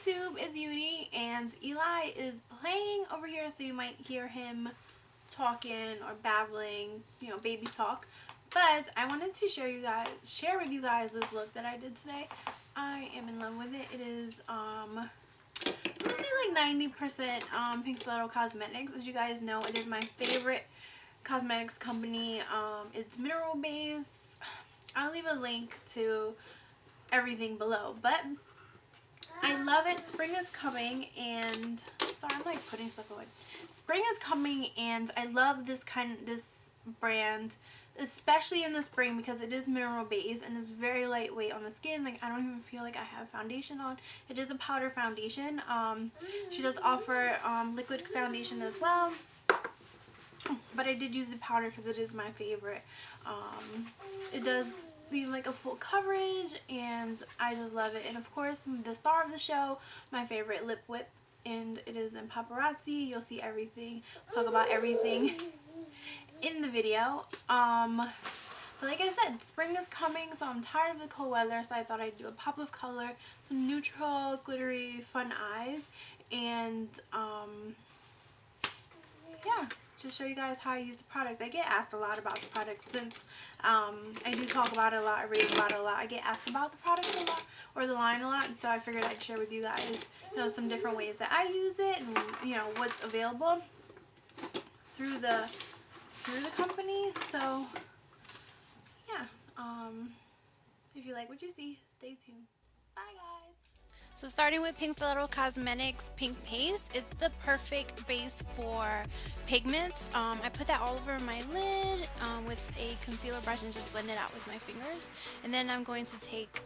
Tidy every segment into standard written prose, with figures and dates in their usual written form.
YouTube, it's Yuri, and Eli is playing over here, so you might hear him talking or babbling, you know, baby talk. But I wanted to share with you guys this look that I did today. I am in love with it. It is I'm gonna say like 90% Pink Stiletto Cosmetics. As you guys know, it is my favorite cosmetics company. It's mineral based. I'll leave a link to everything below, but I love it. Spring is coming, and sorry, I'm like putting stuff away. Spring is coming, and I love this brand, especially in the spring, because it is mineral based and it's very lightweight on the skin. Like, I don't even feel like I have foundation on. It is a powder foundation. She does offer liquid foundation as well, but I did use the powder because it is my favorite. It does leave like a full coverage, and I just love it. And of course, the star of the show, my favorite lip whip, and it is in Paparazzi. You'll see everything, talk about everything in the video. But like I said, spring is coming, so I'm tired of the cold weather, so I thought I'd do a pop of color, some neutral glittery fun eyes, and yeah, just show you guys how I use the product. I get asked a lot about the product since I do talk about it a lot, I rave about it a lot. I get asked about the product a lot, or the line a lot, and so I figured I'd share with you guys, you know, some different ways that I use it, and you know, what's available through the company. So yeah, if you like what you see, stay tuned. Bye guys. So starting with Pink Stiletto Cosmetics Pink Paste, it's the perfect base for pigments. I put that all over my lid with a concealer brush and just blend it out with my fingers. And then I'm going to take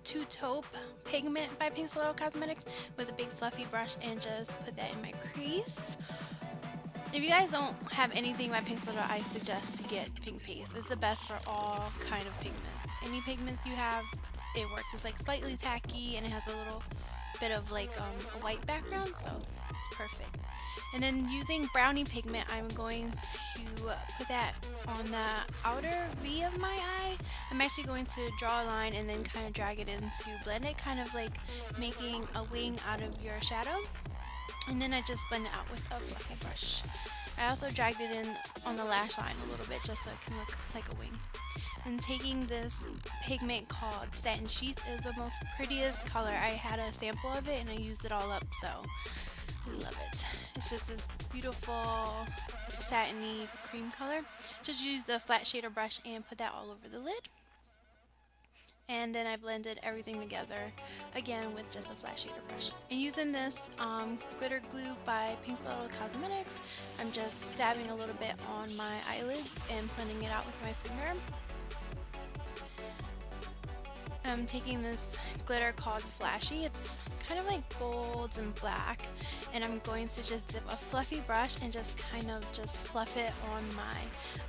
Taupe pigment by Pink Stiletto Cosmetics with a big fluffy brush and just put that in my crease. If you guys don't have anything by Pink Stiletto, I suggest to get Pink Paste. It's the best for all kind of pigments. Any pigments you have, it works. It's like slightly tacky, and it has a little bit of like a white background, so it's perfect. And then using Brownie pigment, I'm going to put that on the outer V of my eye. I'm actually going to draw a line and then kind of drag it in to blend it, kind of like making a wing out of your shadow. And then I just blend it out with a fluffy brush. I also dragged it in on the lash line a little bit just so it can look like a wing. And taking this pigment called Satin Sheets, is the most prettiest color. I had a sample of it and I used it all up, so I love it. It's just this beautiful satiny cream color. Just use the flat shader brush and put that all over the lid. And then I blended everything together again with just a flat shader brush. And using this glitter glue by Pink Stiletto Cosmetics, I'm just dabbing a little bit on my eyelids and blending it out with my finger. I'm taking this glitter called Flashy. It's kind of like golds and black, and I'm going to just dip a fluffy brush and just kind of just fluff it on my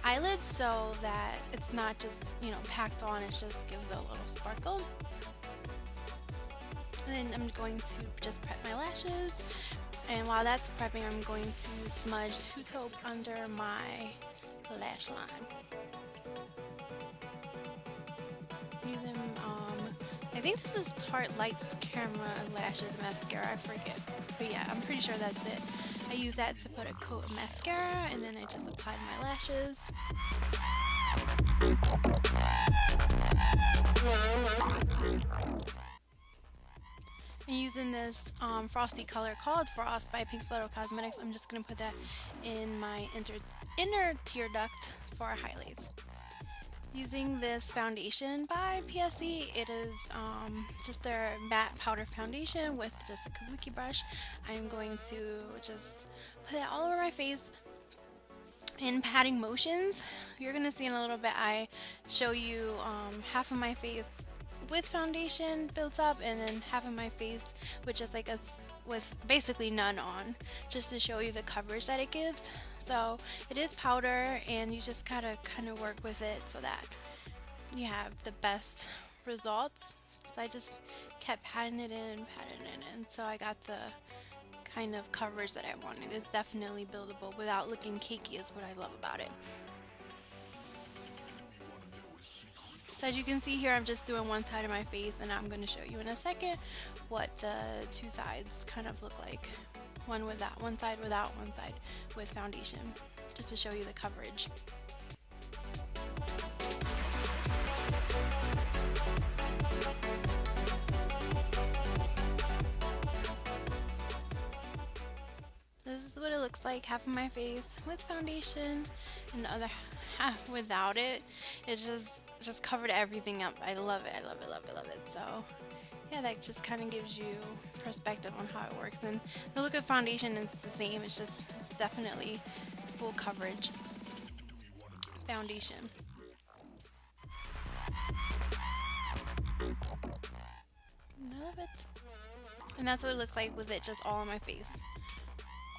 eyelids so that it's not just, you know, packed on. It just gives it a little sparkle. And then I'm going to just prep my lashes, and while that's prepping, I'm going to smudge Taupe under my lash line. Using I think this is Tarte Lights Camera Lashes Mascara, I forget, but yeah, I'm pretty sure that's it. I use that to put a coat of mascara, and then I just apply my lashes. And using this frosty color called Frost by Pink Stiletto Cosmetics, I'm just going to put that in my inner tear duct for highlights. Using this foundation by PSC, it is just their matte powder foundation with just a kabuki brush. I'm going to just put it all over my face in patting motions. You're going to see in a little bit, I show you half of my face with foundation built up, and then half of my face with just like with basically none on, just to show you the coverage that it gives. So it is powder, and you just gotta kind of work with it so that you have the best results. So I just kept patting it in, so I got the kind of coverage that I wanted. It's definitely buildable without looking cakey, is what I love about it. So as you can see here, I'm just doing one side of my face, and I'm going to show you in a second what the two sides kind of look like. One without, one side without, one side with foundation, just to show you the coverage. This is what it looks like, half of my face with foundation and the other half without it. It just covered everything up. I love it, I love it, love it, love it. So yeah, that just kind of gives you perspective on how it works. And the look of foundation is the same. It's definitely full coverage foundation. And I love it. And that's what it looks like with it just all on my face,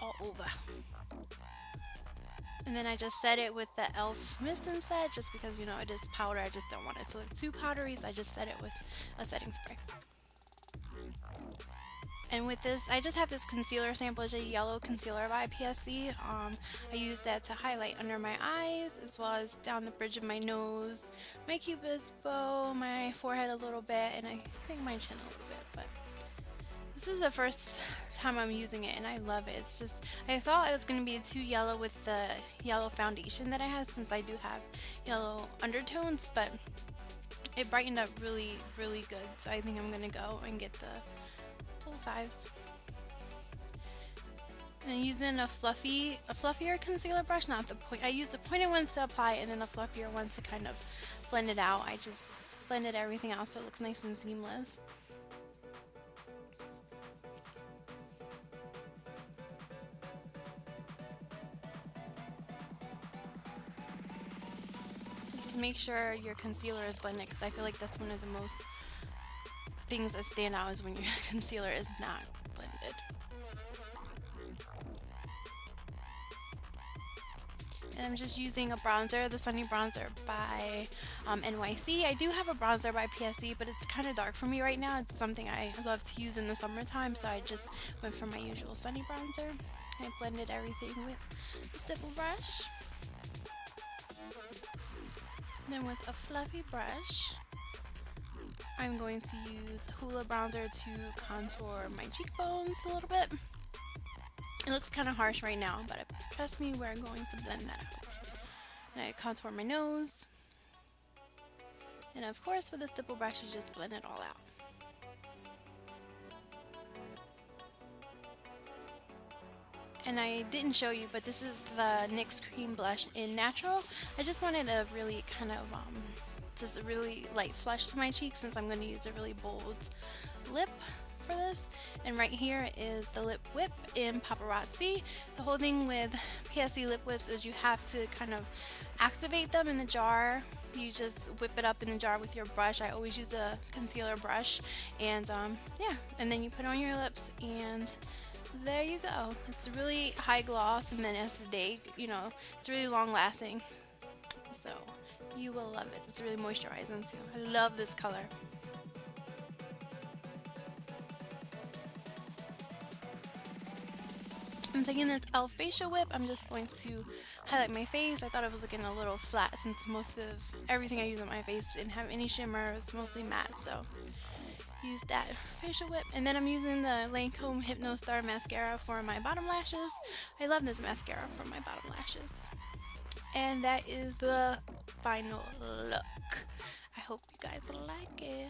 all over. And then I just set it with the e.l.f. mist instead, just because, you know, it is powder. I just don't want it to look too powdery, so I just set it with a setting spray. And with this, I just have this concealer sample. It's a yellow concealer by PSC. I use that to highlight under my eyes, as well as down the bridge of my nose, my cupid's bow, my forehead a little bit, and I think my chin a little bit. But this is the first time I'm using it, and I love it. It's just, I thought it was going to be too yellow with the yellow foundation that I have, since I do have yellow undertones, but it brightened up really, really good. So I think I'm going to go and get the full size. And using a fluffier concealer brush, not the point. I use the pointed ones to apply, and then the fluffier ones to kind of blend it out. I just blended everything out so it looks nice and seamless. Just make sure your concealer is blended, because I feel like that's one of the most things that stand out, is when your concealer is not blended. And I'm just using a bronzer, the Sunny Bronzer by NYC. I do have a bronzer by PSC, but it's kind of dark for me right now. It's something I love to use in the summertime, so I just went for my usual Sunny Bronzer. I blended everything with a stipple brush. Then with a fluffy brush, I'm going to use Hool Bronzer to contour my cheekbones a little bit. It looks kind of harsh right now, but trust me, we're going to blend that out. And I contour my nose. And of course, with a stipple brush, you just blend it all out. And I didn't show you, but this is the NYX Cream Blush in Natural. I just wanted a really kind of just a really light flush to my cheeks, since I'm going to use a really bold lip for this. And right here is the lip whip in Paparazzi. The whole thing with PSC lip whips is you have to kind of activate them in the jar. You just whip it up in the jar with your brush. I always use a concealer brush, and yeah, and then you put it on your lips, and there you go. It's really high gloss, and then as the day, you know, it's really long lasting, so you will love it. It's really moisturizing too. I love this color. I'm taking this e.l.f. facial whip. I'm just going to highlight my face. I thought it was looking a little flat, since most of everything I use on my face didn't have any shimmer. It's mostly matte, so use that facial whip. And then I'm using the Lancome Hypno Star mascara for my bottom lashes. I love this mascara for my bottom lashes. And that is the final look. I hope you guys like it.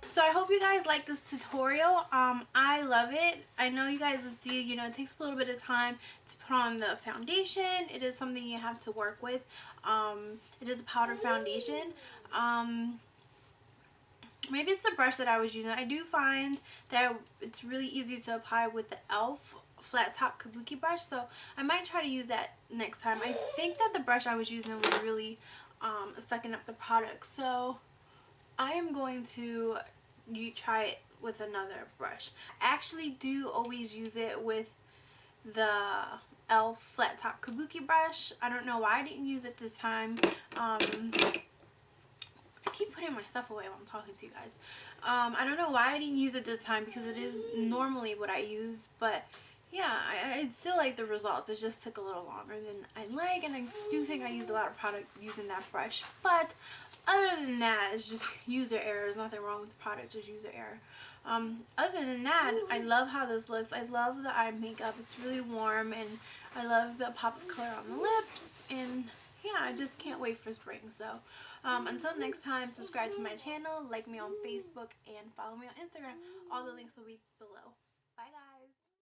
So I hope you guys like this tutorial. I love it. I know you guys will see, you know, it takes a little bit of time to put on the foundation. It is something you have to work with. It is a powder foundation. Maybe it's the brush that I was using. I do find that it's really easy to apply with the e.l.f. flat top kabuki brush, so I might try to use that next time. I think that the brush I was using was really sucking up the product, so I am going to you try it with another brush. I actually do always use it with the e.l.f. flat top kabuki brush. I don't know why I didn't use it this time. I keep putting my stuff away while I'm talking to you guys. I don't know why I didn't use it this time because it is normally what I use, but yeah, I still like the results. It just took a little longer than I like, and I do think I used a lot of product using that brush. But other than that, it's just user error. There's nothing wrong with the product, just user error. Other than that, I love how this looks. I love the eye makeup. It's really warm, and I love the pop of color on the lips, and yeah, I just can't wait for spring. So until next time, subscribe to my channel, like me on Facebook, and follow me on Instagram. All the links will be below. Bye guys.